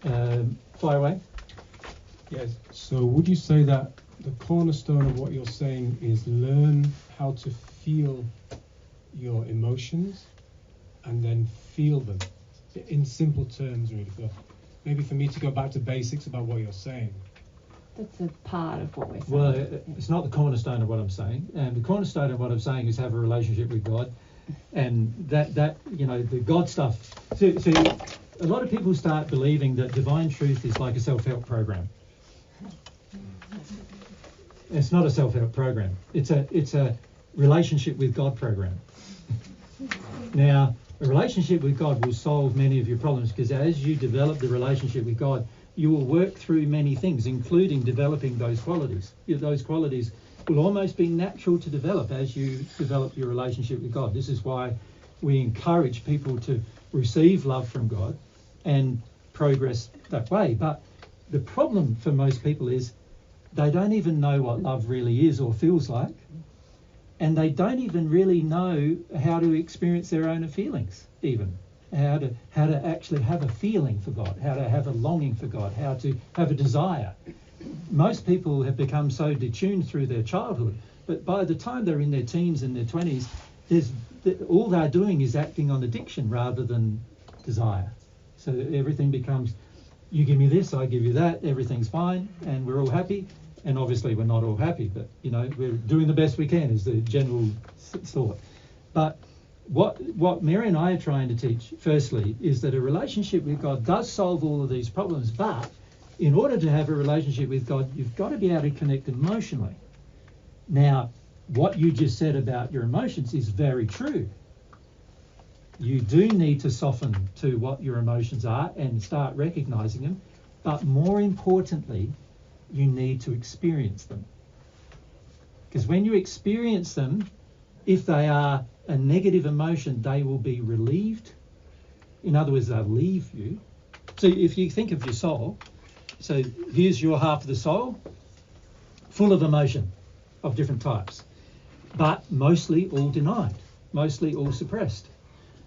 Fire away. Yes. So would you say that the cornerstone of what you're saying is learn how to feel your emotions and then feel them in simple terms, really? Maybe for me to go back to basics about what you're saying. That's a part of what we're saying. Well, it's not the cornerstone of what I'm saying. And the cornerstone of what I'm saying is have a relationship with God. And that the God stuff. See, a lot of people start believing that divine truth is like a self-help program. It's not a self-help program. It's a relationship with God program. Now, a relationship with God will solve many of your problems, because as you develop the relationship with God, you will work through many things, including developing those qualities. Those qualities will almost be natural to develop as you develop your relationship with God. This is why we encourage people to receive love from God and progress that way. But the problem for most people is they don't even know what love really is or feels like. And they don't even really know how to experience their own feelings, even how to actually have a feeling for God, how to have a longing for God, how to have a desire. Most people have become so detuned through their childhood, but by the time they're in their teens and their 20s, all they're doing is acting on addiction rather than desire. So everything becomes, you give me this, I give you that, everything's fine, and we're all happy. And obviously we're not all happy, but we're doing the best we can is the general thought. But what Mary and I are trying to teach, firstly, is that a relationship with God does solve all of these problems, but in order to have a relationship with God, you've got to be able to connect emotionally. Now, what you just said about your emotions is very true. You do need to soften to what your emotions are and start recognizing them, but more importantly, you need to experience them. Because when you experience them, if they are a negative emotion, they will be relieved. In other words, they'll leave you. So if you think of your soul, so here's your half of the soul, full of emotion of different types, but mostly all denied, mostly all suppressed.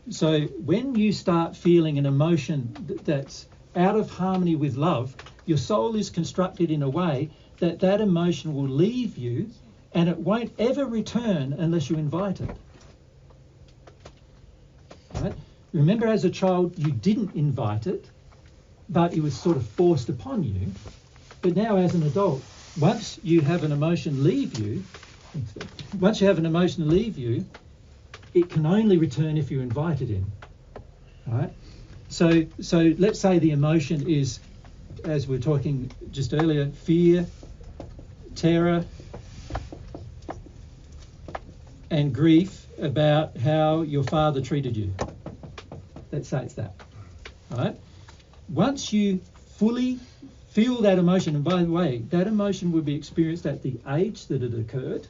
So when you start feeling an emotion that's out of harmony with love, your soul is constructed in a way that emotion will leave you and it won't ever return unless you invite it. Right? Remember, as a child, you didn't invite it, but it was sort of forced upon you. But now as an adult, once you have an emotion leave you, it can only return if you invite it in. Right? So let's say the emotion is, as we were talking just earlier, fear, terror, and grief about how your father treated you. Let's say it's that. All right? Once you fully feel that emotion, and by the way, that emotion will be experienced at the age that it occurred.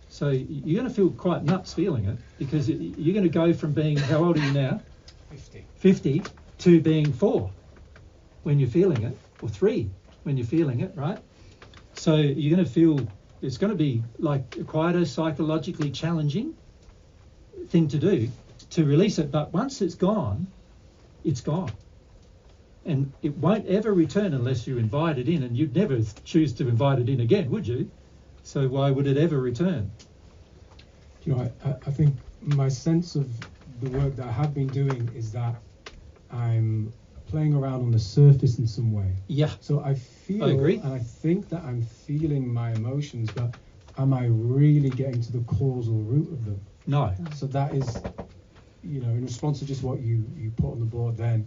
So you're going to feel quite nuts feeling it, because you're going to go from being, how old are you now? 50 to being 4 when you're feeling it, or 3 when you're feeling it, right? So you're going to feel, it's going to be like quite a psychologically challenging thing to do to release it. But once it's gone, it's gone. And it won't ever return unless you invite it in, and you'd never choose to invite it in again, would you? So why would it ever return? I think my sense of the work that I have been doing is that I'm playing around on the surface in some way. Yeah. So I feel, I agree. and I think that I'm feeling my emotions, but am I really getting to the causal root of them? No. So that is, in response to just what you put on the board then,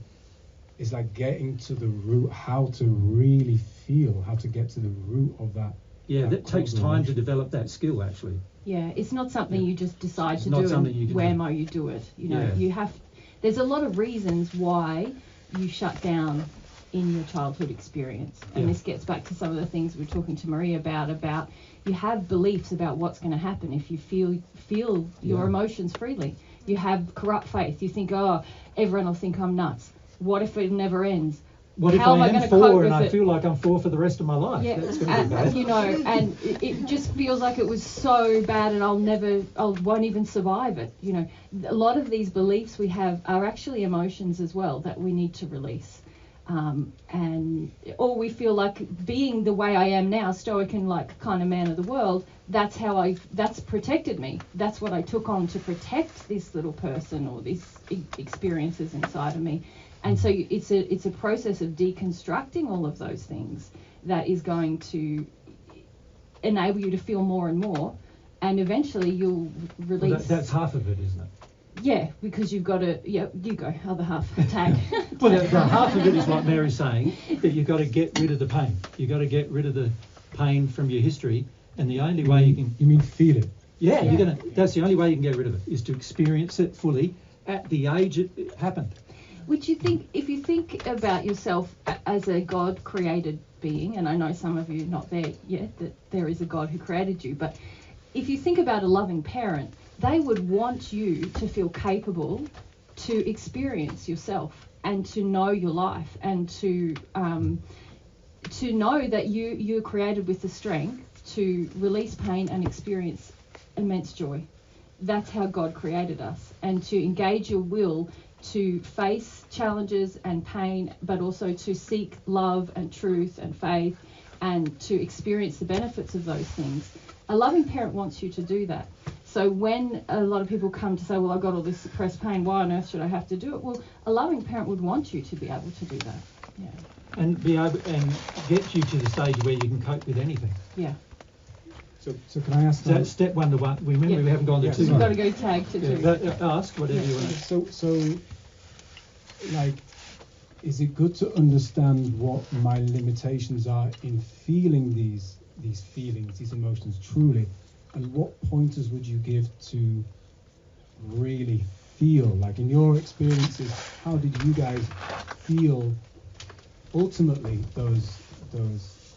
is like getting to the root, how to really feel, how to get to the root of that. Yeah, that takes time to develop that skill, actually. Yeah, it's not something you just decide to do and whammo, you do it. You have, there's a lot of reasons why you shut down in your childhood experience. And this gets back to some of the things we were talking to Maria about you have beliefs about what's going to happen if you feel your emotions freely. You have corrupt faith. You think, everyone will think I'm nuts. What if it never ends? What How if I am 4 and I feel like I'm 4 for the rest of my life? Yeah, that's going to be bad. And it just feels like it was so bad and I won't even survive it. A lot of these beliefs we have are actually emotions as well that we need to release. or we feel like being the way I am now, stoic and like kind of man of the world, that's protected me. That's what I took on to protect this little person or these experiences inside of me. And so it's a process of deconstructing all of those things that is going to enable you to feel more and more, and eventually you'll release. Well, that's half of it, isn't it? Yeah, because you've got to. Yeah, you go. Other half. Tag. Well, the half of it is what Mary's saying, that you've got to get rid of the pain. You've got to get rid of the pain from your history, and the only way you can. You mean feel it? Yeah, you're gonna. That's the only way you can get rid of it, is to experience it fully at the age it happened. Which you think, if you think about yourself as a God-created being, and I know some of you are not there yet, that there is a God who created you, but if you think about a loving parent, they would want you to feel capable to experience yourself and to know your life, and to know that you're created with the strength to release pain and experience immense joy. That's how God created us, and to engage your will to face challenges and pain, but also to seek love and truth and faith, and to experience the benefits of those things. A loving parent wants you to do that. So when a lot of people come to say, well, I've got all this suppressed pain, why on earth should I have to do it? Well, a loving parent would want you to be able to do that. Yeah. And be able and get you to the stage where you can cope with anything. Yeah. So can I ask? So that's step 1 to 1. Remember, we haven't gone to 2. You've got to go tag to 2. Ask whatever you want. So, like, is it good to understand what my limitations are in feeling these feelings, these emotions truly, and what pointers would you give to really feel? Like, in your experiences, how did you guys feel ultimately those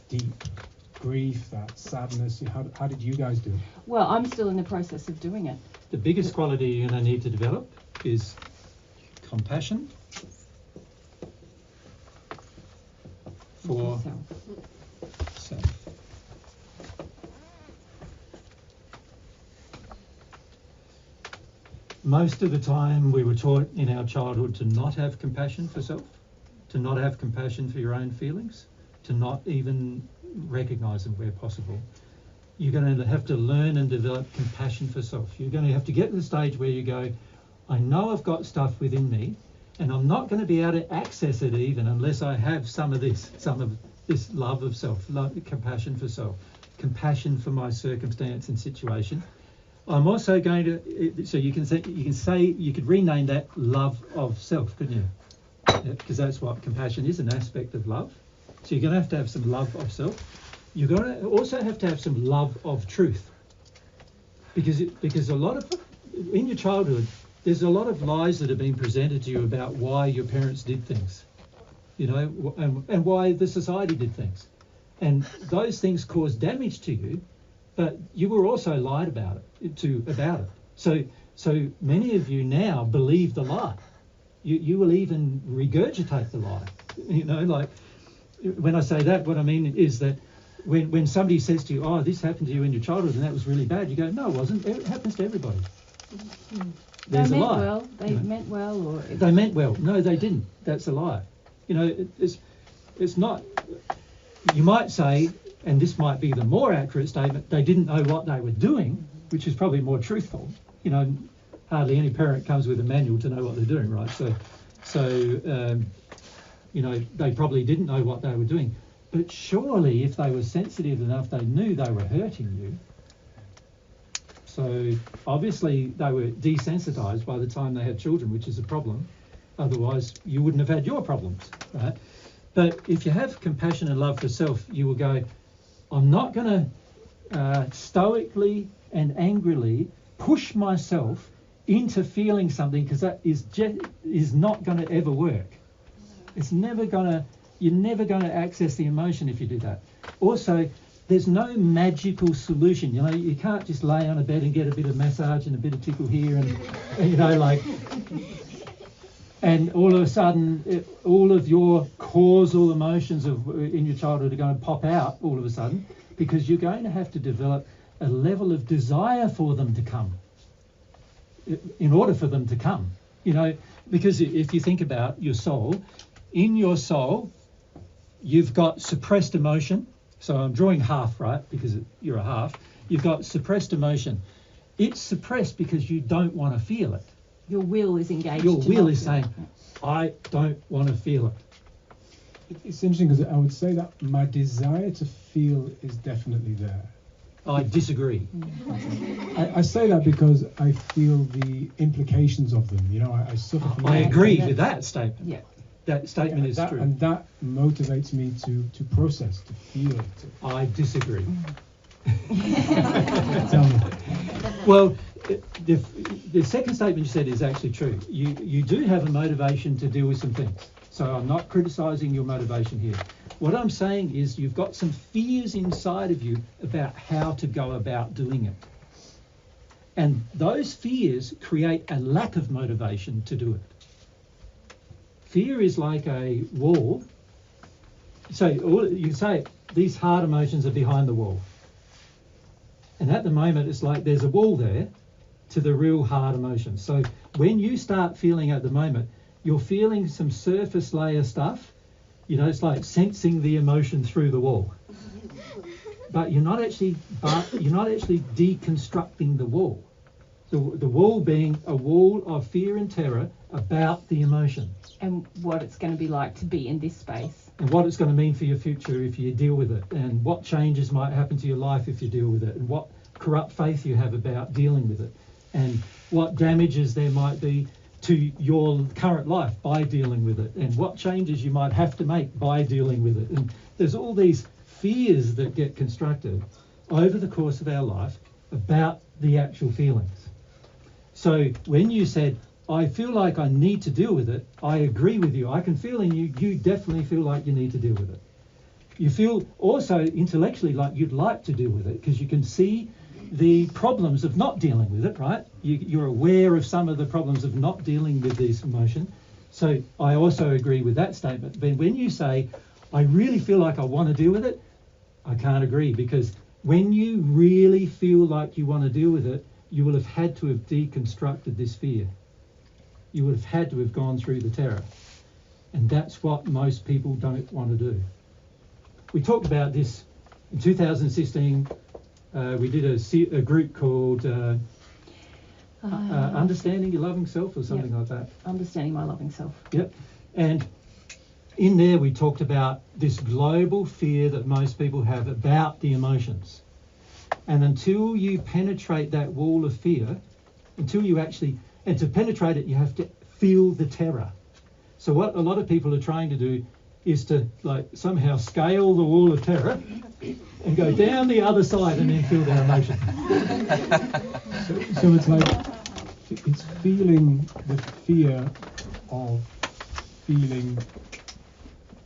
deep grief, that sadness? How did you guys do it? Well, I'm still in the process of doing it. The biggest quality you're going to need to develop is compassion for self. Most of the time we were taught in our childhood to not have compassion for self, to not have compassion for your own feelings, to not even recognise them where possible. You're going to have to learn and develop compassion for self. You're going to have to get to the stage where you go, I know I've got stuff within me, and I'm not going to be able to access it even unless I have some of this love of self, compassion for self, compassion for my circumstance and situation. I'm also going to, so you could rename that love of self, couldn't you? Because that's what compassion is, an aspect of love. So you're going to have some love of self. You're going to also have to have some love of truth, because a lot of, in your childhood, there's a lot of lies that have been presented to you about why your parents did things, you know, and why the society did things, and those things caused damage to you, but you were also lied about it. So many of you now believe the lie. You will even regurgitate the lie. You know, like when I say that, what I mean is that when somebody says to you, oh, this happened to you in your childhood and that was really bad, you go, no, it wasn't. It happens to everybody. There's a lie. They meant well, or they meant well. No, they didn't. That's a lie. You know, it's not. You might say, and this might be the more accurate statement, they didn't know what they were doing, which is probably more truthful. You know, hardly any parent comes with a manual to know what they're doing, right? So you know, they probably didn't know what they were doing. But surely, if they were sensitive enough, they knew they were hurting you. So obviously they were desensitized by the time they had children, which is a problem. Otherwise, you wouldn't have had your problems, right? But if you have compassion and love for self, you will go, I'm not going to stoically and angrily push myself into feeling something, because that is not going to ever work. It's never going to. You're never going to access the emotion if you do that. Also, there's no magical solution. You know, you can't just lay on a bed and get a bit of massage and a bit of tickle here, and you know, like, and all of a sudden, all of your causal emotions in your childhood are going to pop out all of a sudden, because you're going to have to develop a level of desire for them to come. In order for them to come, you know, because if you think about your soul, in your soul, you've got suppressed emotion. So I'm drawing half, right? Because you're a half. You've got suppressed emotion. It's suppressed because you don't want to feel it. Your will is engaged. Your will is saying, I don't want to feel it. It's interesting because I would say that my desire to feel is definitely there. I disagree. I say that because I feel the implications of them. You know, I suffer from I that. agree with that statement. Yeah. That statement is true. And that motivates me to process, to feel. I disagree. Tell me. Well, the second statement you said is actually true. You do have a motivation to deal with some things. So I'm not criticising your motivation here. What I'm saying is you've got some fears inside of you about how to go about doing it. And those fears create a lack of motivation to do it. Fear is like a wall. So you say these hard emotions are behind the wall. And at the moment, it's like there's a wall there to the real hard emotions. So when you start feeling at the moment, you're feeling some surface layer stuff. You know, it's like sensing the emotion through the wall. But you're not actually deconstructing the wall. The wall being a wall of fear and terror about the emotion. And what it's going to be like to be in this space. And what it's going to mean for your future if you deal with it. And what changes might happen to your life if you deal with it. And what corrupt faith you have about dealing with it. And what damages there might be to your current life by dealing with it. And what changes you might have to make by dealing with it. And there's all these fears that get constructed over the course of our life about the actual feelings. So when you said, I feel like I need to deal with it, I agree with you. I can feel in you, you definitely feel like you need to deal with it. You feel also intellectually like you'd like to deal with it because you can see the problems of not dealing with it, right? You're aware of some of the problems of not dealing with these emotions. So I also agree with that statement. But when you say, I really feel like I want to deal with it, I can't agree, because when you really feel like you want to deal with it, you will have had to have deconstructed this fear. You would have had to have gone through the terror. And that's what most people don't want to do. We talked about this in 2016. We did a group called Understanding Your Loving Self or something like that. Understanding My Loving Self. Yep. And in there we talked about this global fear that most people have about the emotions. And until you penetrate that wall of fear, and to penetrate it, you have to feel the terror. So what a lot of people are trying to do is to somehow scale the wall of terror and go down the other side and then feel their emotion. So it's like, it's feeling the fear of feeling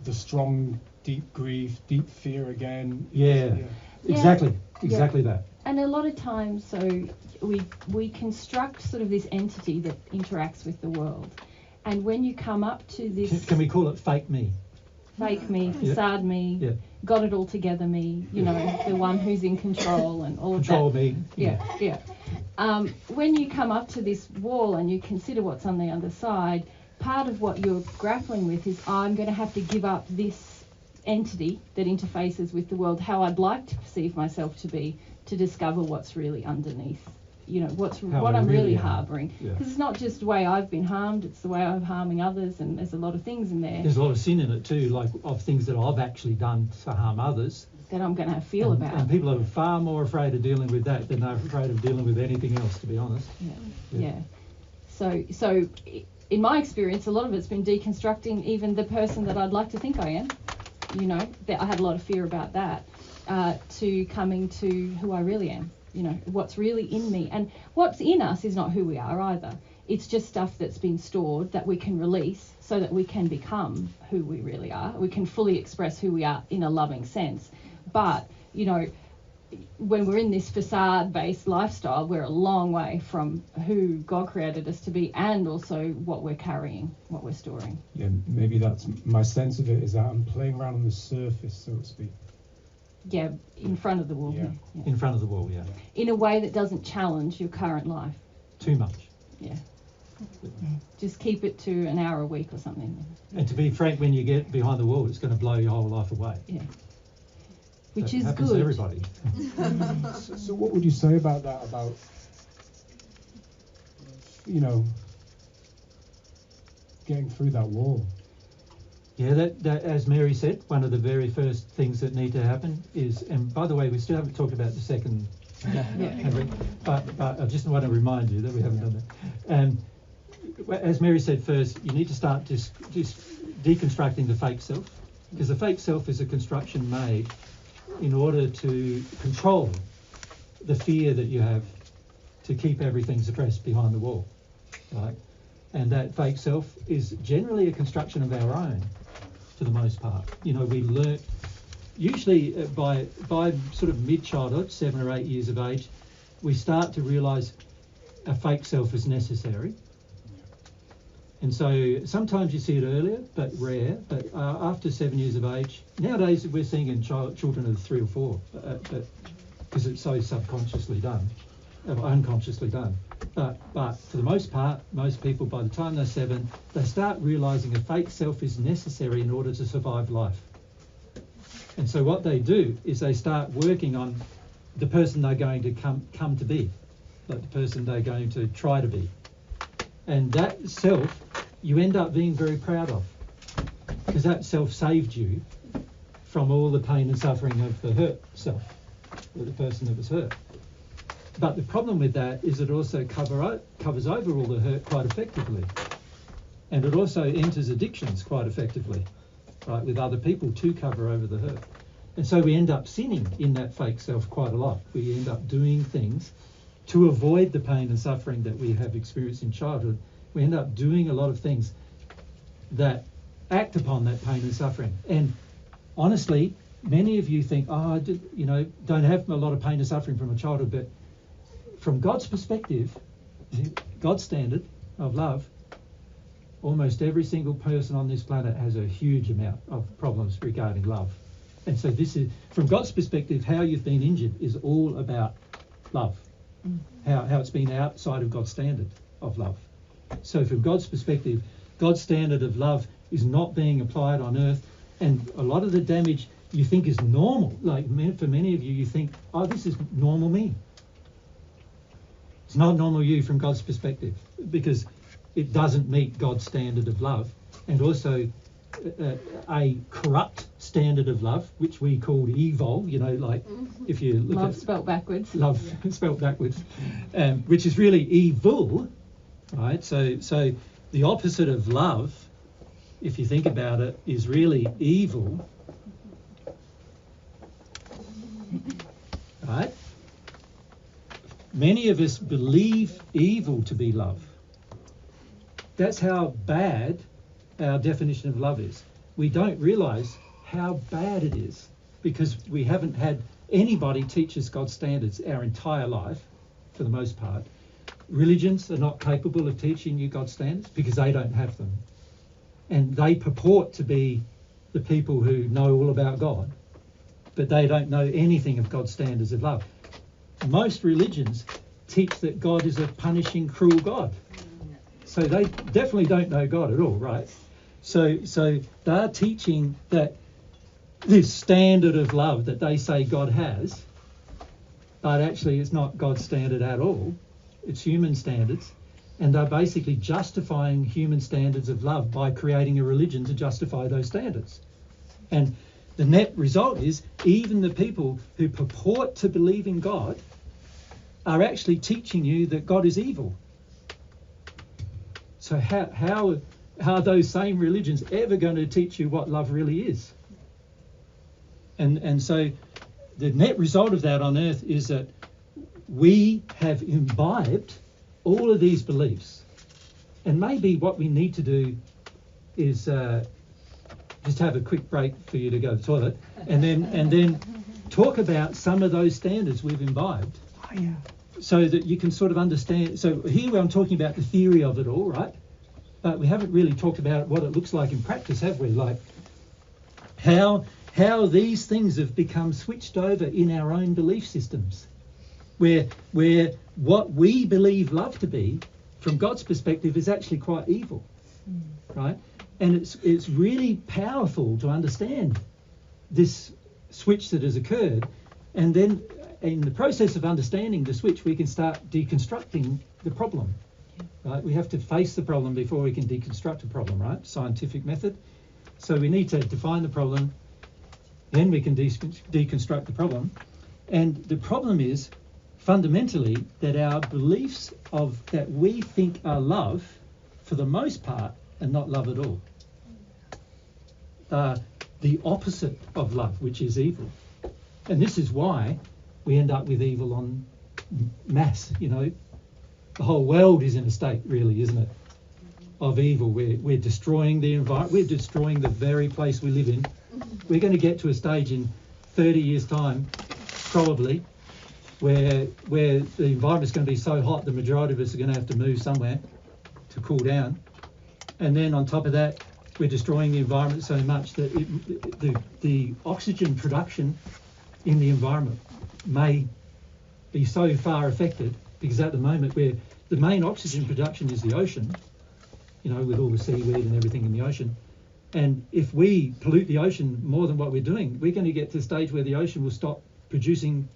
the strong, deep grief, deep fear again. Yeah. Exactly that. And a lot of times, so we construct sort of this entity that interacts with the world. And when you come up to this... Can we call it fake me? Fake me, facade me, got it all together me, you know, the one who's in control and all of that. Control me. Yeah. When you come up to this wall and you consider what's on the other side, part of what you're grappling with is, I'm going to have to give up this entity that interfaces with the world, how I'd like to perceive myself to be, to discover what's really underneath. You know, what I'm really harbouring. Because it's not just the way I've been harmed, it's the way I'm harming others, and there's a lot of things in there. There's a lot of sin in it too, like of things that I've actually done to harm others. That I'm going to feel about. And people are far more afraid of dealing with that than they're afraid of dealing with anything else, to be honest. Yeah. So in my experience, a lot of it's been deconstructing even the person that I'd like to think I am. You know, that I had a lot of fear about that, to coming to who I really am. You know, what's really in me. And what's in us is not who we are either. It's just stuff that's been stored that we can release so that we can become who we really are. We can fully express who we are in a loving sense. But, you know, when we're in this facade-based lifestyle, we're a long way from who God created us to be, and also what we're carrying, what we're storing. Yeah, maybe that's my sense of it, is that I'm playing around on the surface, so to speak. Yeah, in front of the wall. Yeah. In front of the wall, yeah. In a way that doesn't challenge your current life. Too much. Yeah. Just keep it to an hour a week or something. And to be frank, when you get behind the wall, it's going to blow your whole life away. Yeah. Which is happens good. to everybody. So what would you say about that? About, you know, getting through that wall? Yeah, that as Mary said, one of the very first things that need to happen is, and by the way, we still haven't talked about the second, but I just want to remind you that we haven't done that. As Mary said first, you need to start just deconstructing the fake self, because the fake self is a construction made in order to control the fear that you have to keep everything suppressed behind the wall, right? And that fake self is generally a construction of our own, for the most part. You know, we learn usually by sort of mid-childhood, 7 or 8 years of age, we start to realise a fake self is necessary. And so sometimes you see it earlier, but rare. But after 7 years of age, nowadays we're seeing in children of 3 or 4, because it's so subconsciously done, unconsciously done. But for the most part, most people, by the time they're 7, they start realising a fake self is necessary in order to survive life. And so what they do is they start working on the person they're going to come to be, like the person they're going to try to be. And that self, you end up being very proud of, because that self saved you from all the pain and suffering of the hurt self, or the person that was hurt. But the problem with that is it also covers over all the hurt quite effectively. And it also enters addictions quite effectively, right, with other people to cover over the hurt. And so we end up sinning in that fake self quite a lot. We end up doing things to avoid the pain and suffering that we have experienced in childhood. We end up doing a lot of things that act upon that pain and suffering. And honestly, many of you think, don't have a lot of pain and suffering from a childhood, but from God's perspective, God's standard of love, almost every single person on this planet has a huge amount of problems regarding love. And so this is, from God's perspective, how you've been injured is all about love. How it's been outside of God's standard of love. So from God's perspective, God's standard of love is not being applied on earth, and a lot of the damage you think is normal. Like for many of you, you think, oh, this is normal me. It's not normal you from God's perspective, because it doesn't meet God's standard of love, and also a corrupt standard of love, which we call evil, if you look love at spelt backwards. Love spelt backwards, which is really evil, right? So the opposite of love, if you think about it, is really evil, right? Many of us believe evil to be love. That's how bad our definition of love is. We don't realise how bad it is, because we haven't had anybody teach us God's standards our entire life, for the most part. Religions are not capable of teaching you God's standards because they don't have them. And they purport to be the people who know all about God, but they don't know anything of God's standards of love. Most religions teach that God is a punishing, cruel God. So they definitely don't know God at all, right? So they're teaching that this standard of love that they say God has, but actually it's not God's standard at all. It's human standards. And they're basically justifying human standards of love by creating a religion to justify those standards. And the net result is even the people who purport to believe in God are actually teaching you that God is evil. So how are those same religions ever going to teach you what love really is? And so the net result of that on earth is that we have imbibed all of these beliefs. And maybe what we need to do is just have a quick break for you to go to the toilet, and then talk about some of those standards we've imbibed. Oh, yeah. So that you can sort of understand. So here I'm talking about the theory of it all, right? But we haven't really talked about what it looks like in practice, have we? Like how these things have become switched over in our own belief systems, where what we believe love to be from God's perspective, is actually quite evil, right? And it's really powerful to understand this switch that has occurred, and then in the process of understanding the switch, we can start deconstructing the problem, right? We have to face the problem before we can deconstruct a problem, right? Scientific method. So we need to define the problem, then we can deconstruct the problem. And the problem is fundamentally that our beliefs of that we think are love, for the most part, are not love at all. The opposite of love, which is evil. And this is why we end up with evil en masse, you know. The whole world is in a state, really, isn't it, of evil. We're destroying the environment. We're destroying the very place we live in. We're going to get to a stage in 30 years' time, probably, where the environment's going to be so hot the majority of us are going to have to move somewhere to cool down. And then on top of that, we're destroying the environment so much that the oxygen production in the environment may be so far affected, because at the moment the main oxygen production is the ocean, you know, with all the seaweed and everything in the ocean. And if we pollute the ocean more than what we're doing, we're going to get to the stage where the ocean will stop producing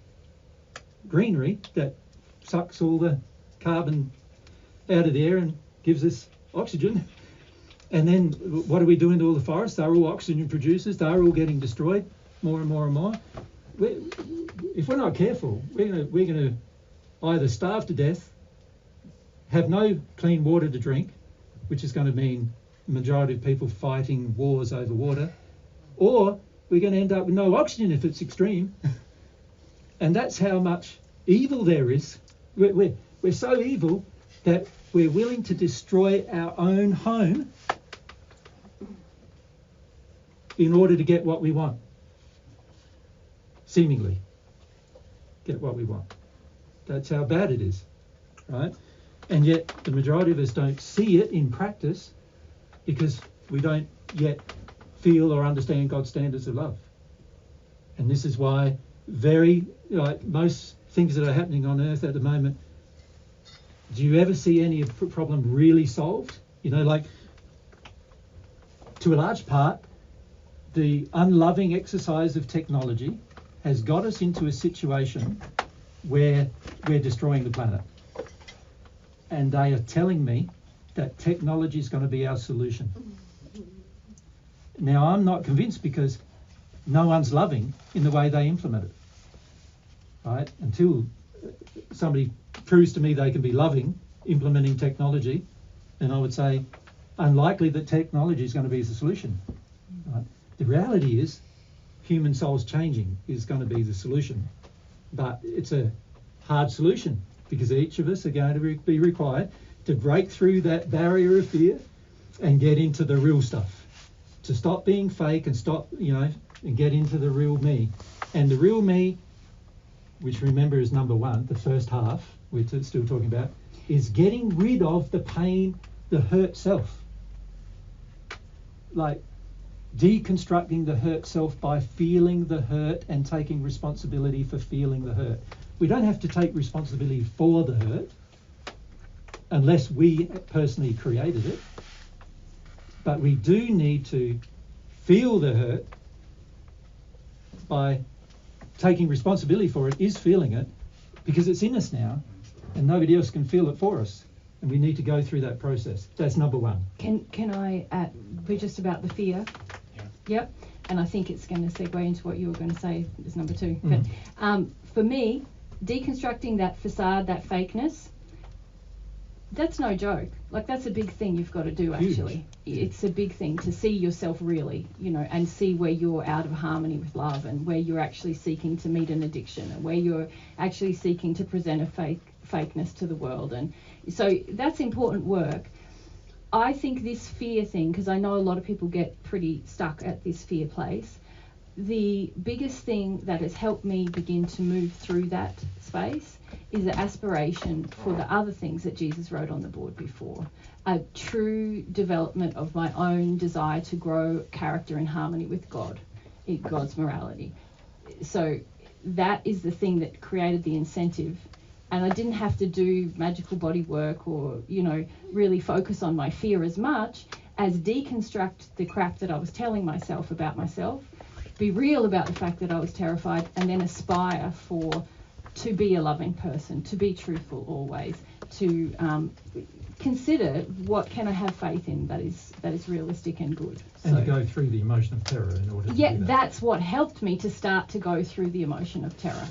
greenery that sucks all the carbon out of the air and gives us oxygen. And then what are we doing to all the forests? They're all oxygen producers. They're all getting destroyed more and more and more. If we're not careful, we're going to either starve to death, have no clean water to drink, which is going to mean the majority of people fighting wars over water, or we're going to end up with no oxygen if it's extreme. And that's how much evil there is. We're so evil that we're willing to destroy our own home in order to get what we want. Seemingly get what we want. That's how bad it is, right? And yet the majority of us don't see it in practice because we don't yet feel or understand God's standards of love. And this is why most things that are happening on earth at the moment, do you ever see any problem really solved? You know, like, to a large part, the unloving exercise of technology has got us into a situation where we're destroying the planet. And they are telling me that technology is going to be our solution. Now, I'm not convinced, because no one's loving in the way they implement it, right? Until somebody proves to me they can be loving implementing technology, then I would say unlikely that technology is going to be the solution, right? The reality is human souls changing is going to be the solution, but it's a hard solution because each of us are going to be required to break through that barrier of fear and get into the real stuff, to stop being fake and stop, and get into the real me. And the real me, which remember is number one, the first half we're still talking about, is getting rid of the pain, the hurt self. Like deconstructing the hurt self by feeling the hurt and taking responsibility for feeling the hurt. We don't have to take responsibility for the hurt unless we personally created it. But we do need to feel the hurt by taking responsibility for it, is feeling it, because it's in us now and nobody else can feel it for us. And we need to go through that process. That's number one. Can I add, we're just about the fear? Yeah. Yep. And I think it's going to segue into what you were going to say as number two. Mm. But for me, deconstructing that facade, that fakeness, that's no joke. Like, that's a big thing you've got to do, actually. Huge. It's a big thing to see yourself really, and see where you're out of harmony with love and where you're actually seeking to meet an addiction and where you're actually seeking to present a fakeness to the world. And so that's important work. I think this fear thing, because I know a lot of people get pretty stuck at this fear place, the biggest thing that has helped me begin to move through that space is the aspiration for the other things that Jesus wrote on the board before. A true development of my own desire to grow character in harmony with God, God's morality. So that is the thing that created the incentive and I didn't have to do magical body work or, really focus on my fear as much as deconstruct the crap that I was telling myself about myself, be real about the fact that I was terrified, and then aspire to be a loving person, to be truthful always, to consider what can I have faith in that is realistic and good. And to go through the emotion of terror in order to do that. That's what helped me to start to go through the emotion of terror.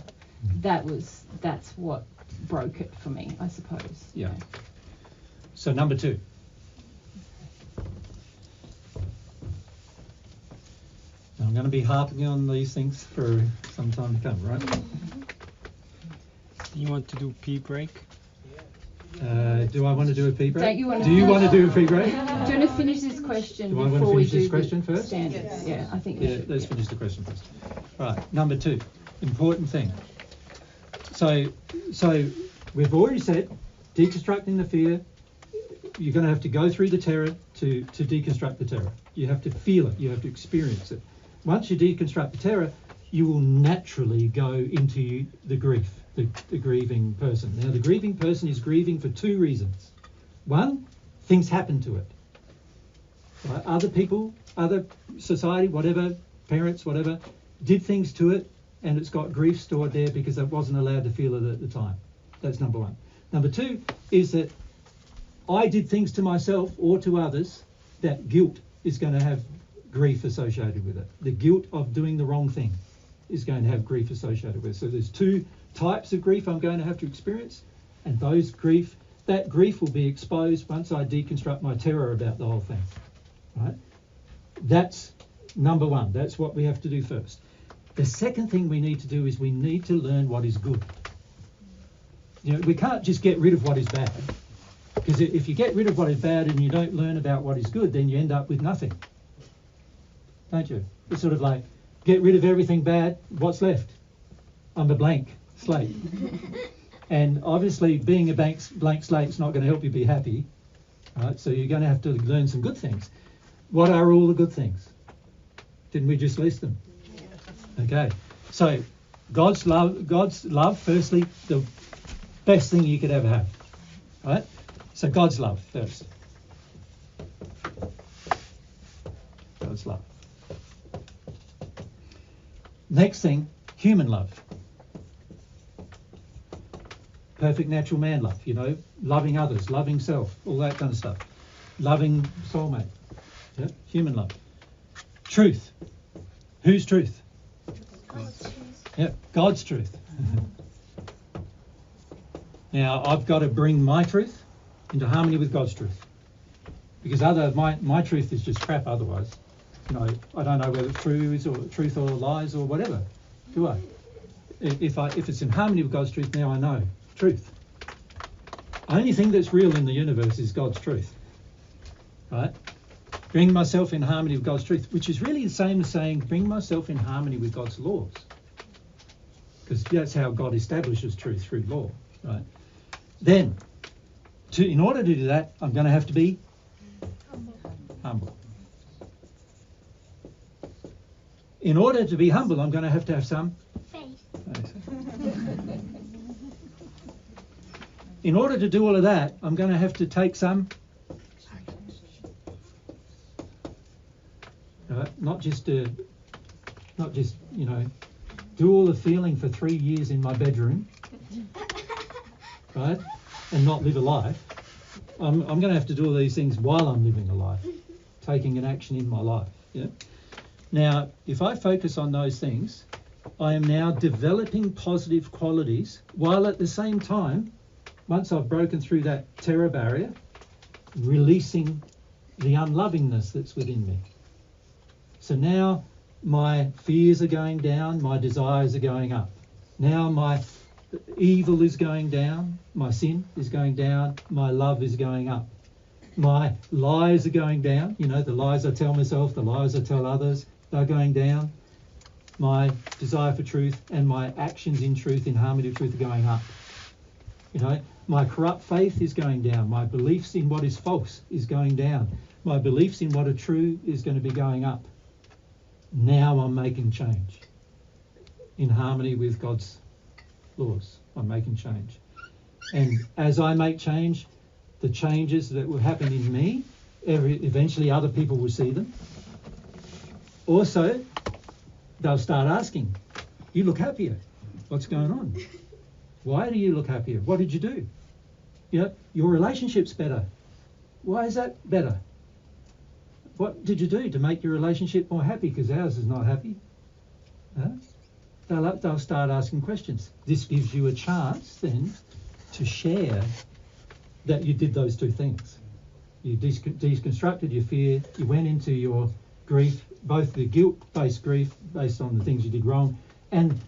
That's what broke it for me, I suppose. Yeah. So number 2. I'm going to be harping on these things for some time to come, right? Do you want to do pee break? Do I want to do a pee break? Don't you want to do you want to do a pee break? Do you want to finish this question do I want to before we finish do this question the first? standards? Yes. Yeah, I think we should. Let's finish the question first. Right, number 2, important thing. So we've already said, deconstructing the fear, you're going to have to go through the terror to deconstruct the terror. You have to feel it, you have to experience it. Once you deconstruct the terror, you will naturally go into the grief, the grieving person. Now, the grieving person is grieving for 2 reasons. 1, things happen to it. Right? Other people, other society, whatever, parents, whatever, did things to it, and it's got grief stored there because it wasn't allowed to feel it at the time. That's number 1. Number 2 is that I did things to myself or to others that guilt is going to have grief associated with it. The guilt of doing the wrong thing is going to have grief associated with it. So there's 2 types of grief I'm going to have to experience, and that grief will be exposed once I deconstruct my terror about the whole thing. Right? That's number 1. That's what we have to do first. The second thing we need to do is we need to learn what is good. We can't just get rid of what is bad, because if you get rid of what is bad and you don't learn about what is good, then you end up with nothing. Don't you? It's sort of like, get rid of everything bad, what's left? I'm a blank slate. And obviously being a blank slate is not going to help you be happy. Right? So you're going to have to learn some good things. What are all the good things? Didn't we just list them? Okay. So God's love, firstly, the best thing you could ever have. Right? So God's love first. God's love. Next thing, human love. Perfect natural man love, loving others, loving self, all that kind of stuff. Loving soulmate. Yeah? Human love. Truth. Whose truth? God's truth. Yeah, God's truth. Now, I've got to bring my truth into harmony with God's truth. Because my truth is just crap otherwise. I don't know whether it's truth or lies or whatever, do I? If it's in harmony with God's truth, now I know truth. Only thing that's real in the universe is God's truth. Right? Bring myself in harmony with God's truth, which is really the same as saying bring myself in harmony with God's laws. Because that's how God establishes truth, through law. Right? Then, in order to do that, I'm going to have to be humble. In order to be humble, I'm going to have some Faith. In order to do all of that, I'm going to have to take some, not just do all the feeling for 3 years in my bedroom, right, and not live a life. I'm going to have to do all these things while I'm living a life, taking an action in my life. Yeah. Now, if I focus on those things, I am now developing positive qualities while at the same time, once I've broken through that terror barrier, releasing the unlovingness that's within me. So now my fears are going down, my desires are going up. Now my evil is going down, my sin is going down, my love is going up. My lies are going down, the lies I tell myself, the lies I tell others, they're going down. My desire for truth and my actions in truth, in harmony with truth, are going up. My corrupt faith is going down. My beliefs in what is false is going down. My beliefs in what are true is going to be going up. Now I'm making change. In harmony with God's laws, I'm making change. And as I make change, the changes that will happen in me, eventually other people will see them. Also, they'll start asking, you look happier. What's going on? Why do you look happier? What did you do? You know, your relationship's better. Why is that better? What did you do to make your relationship more happy? Because ours is not happy. Huh? They'll start asking questions. This gives you a chance then to share that you did those two things. You deconstructed your fear, you went into your grief, both the guilt-based grief based on the things you did wrong and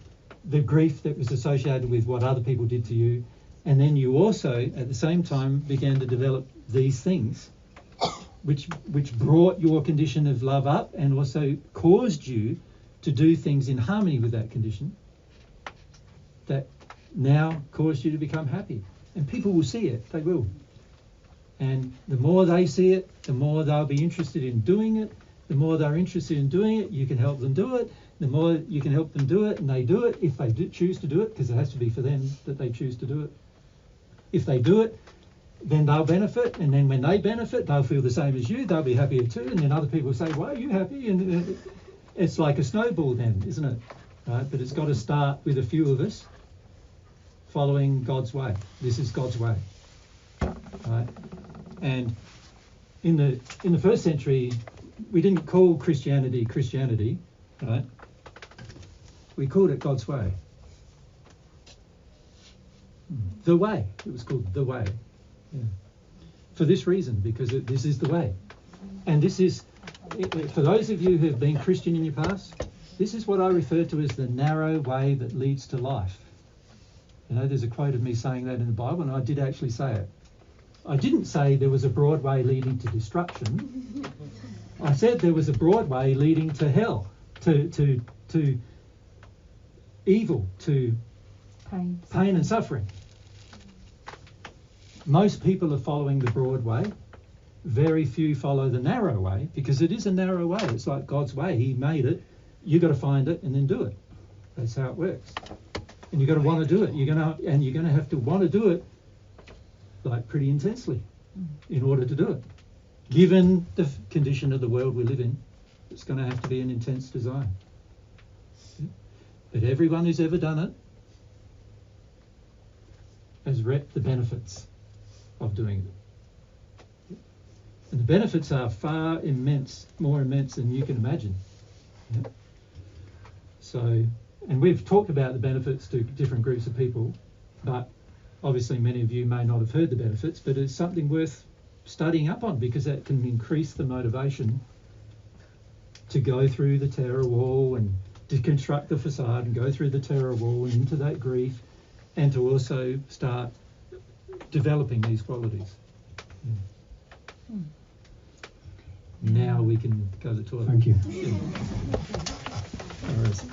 the grief that was associated with what other people did to you. And then you also, at the same time, began to develop these things which brought your condition of love up and also caused you to do things in harmony with that condition that now caused you to become happy. And people will see it, they will. And the more they see it, the more they'll be interested in doing it. The more they're interested in doing it, you can help them do it. The more you can help them do it, and they do it, if they choose to do it, because it has to be for them that they choose to do it. If they do it, then they'll benefit, and then when they benefit, they'll feel the same as you, they'll be happier too, and then other people say, why are you happy? And it's like a snowball then, isn't it? Right? But it's got to start with a few of us following God's way. This is God's way. Right? And in the first century, we didn't call Christianity, right? We called it God's way. The way. It was called the way. Yeah. For this reason, because this is the way. And this is, for those of you who have been Christian in your past, this is what I refer to as the narrow way that leads to life. You know, there's a quote of me saying that in the Bible, and I did actually say it. I didn't say there was a broad way leading to destruction. I said there was a broad way leading to hell, to evil, to pain and suffering. Most people are following the broad way. Very few follow the narrow way, because it is a narrow way. It's like God's way. He made it. You got to find it and then do it. That's how it works. And you got to want to do it. You're going to have to want to do it like pretty intensely in order to do it. Given the condition of the world we live in, it's going to have to be an intense design. But everyone who's ever done it has reaped the benefits of doing it. And the benefits are far more immense than you can imagine. Yeah? So, and we've talked about the benefits to different groups of people, but obviously many of you may not have heard the benefits, but it's something worth studying up on, because that can increase the motivation to go through the terror wall and deconstruct the facade and go through the terror wall and into that grief, and to also start developing these qualities. Yeah. Now we can go to the toilet. Thank you. Yeah. All right.